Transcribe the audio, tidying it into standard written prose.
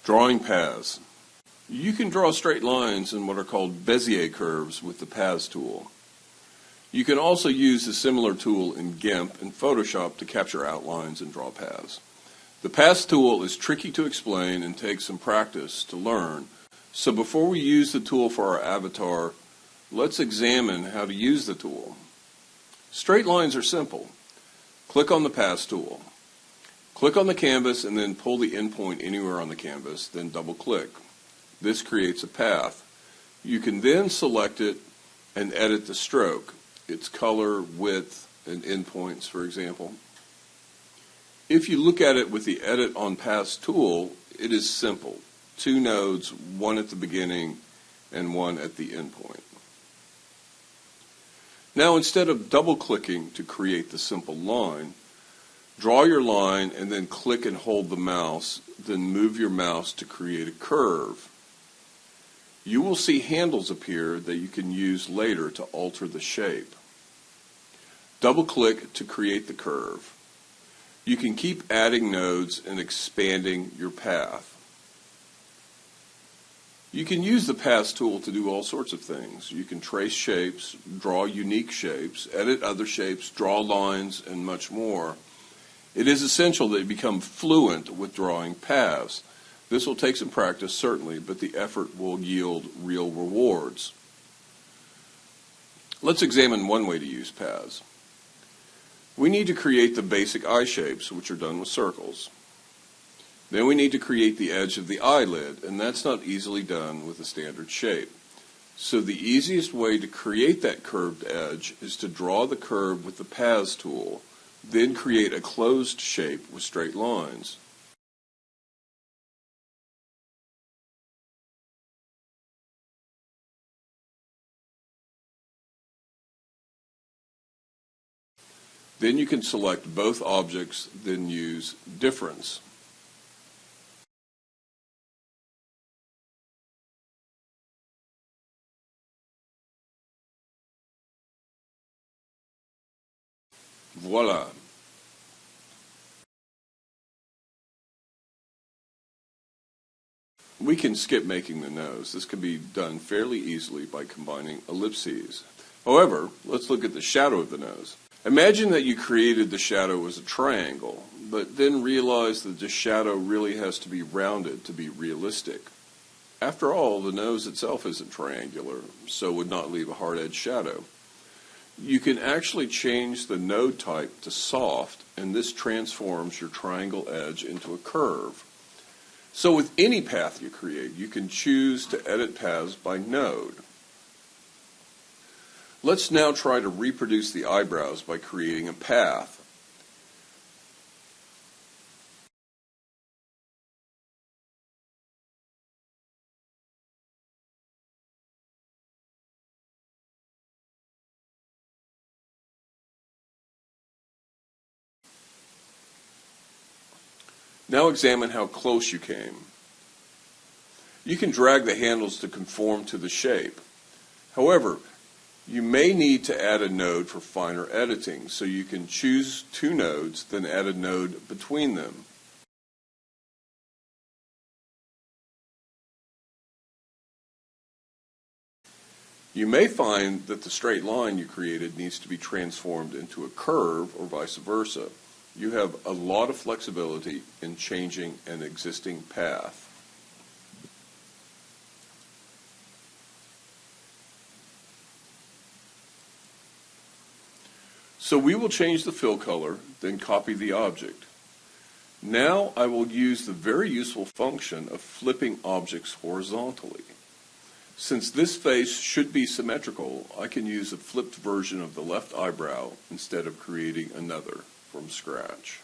Drawing paths. You can draw straight lines in what are called Bezier curves with the Paths tool. You can also use a similar tool in GIMP and Photoshop to capture outlines and draw paths. The Paths tool is tricky to explain and takes some practice to learn, so before we use the tool for our avatar, let's examine how to use the tool. Straight lines are simple. Click on the Paths tool. Click on the canvas and then pull the endpoint anywhere on the canvas, then double-click. This creates a path. You can then select it and edit the stroke, its color, width, and endpoints, for example. If you look at it with the Edit on Paths tool, it is simple. 2 nodes, one at the beginning and one at the endpoint. Now, instead of double-clicking to create the simple line, draw your line and then click and hold the mouse, then move your mouse to create a curve. You will see handles appear that you can use later to alter the shape. Double-click to create the curve. You can keep adding nodes and expanding your path. You can use the Paths tool to do all sorts of things. You can trace shapes, draw unique shapes, edit other shapes, draw lines, and much more. It is essential that you become fluent with drawing paths. This will take some practice, certainly, but the effort will yield real rewards. Let's examine one way to use paths. We need to create the basic eye shapes, which are done with circles. Then we need to create the edge of the eyelid, and that's not easily done with a standard shape. So the easiest way to create that curved edge is to draw the curve with the Paths tool, then create a closed shape with straight lines. Then you can select both objects, then use Difference. Voila. We can skip making the nose. This can be done fairly easily by combining ellipses. However, let's look at the shadow of the nose. Imagine that you created the shadow as a triangle, but then realized that the shadow really has to be rounded to be realistic. After all, the nose itself isn't triangular, so would not leave a hard-edged shadow. You can actually change the node type to soft, and this transforms your triangle edge into a curve. So with any path you create, you can choose to edit paths by node. Let's now try to reproduce the eyebrows by creating a path. Now examine how close you came. You can drag the handles to conform to the shape. However, you may need to add a node for finer editing, so you can choose 2 nodes, then add a node between them. You may find that the straight line you created needs to be transformed into a curve or vice versa. You have a lot of flexibility in changing an existing path. So we will change the fill color, then copy the object. Now I will use the very useful function of flipping objects horizontally. Since this face should be symmetrical, I can use a flipped version of the left eyebrow instead of creating another from scratch.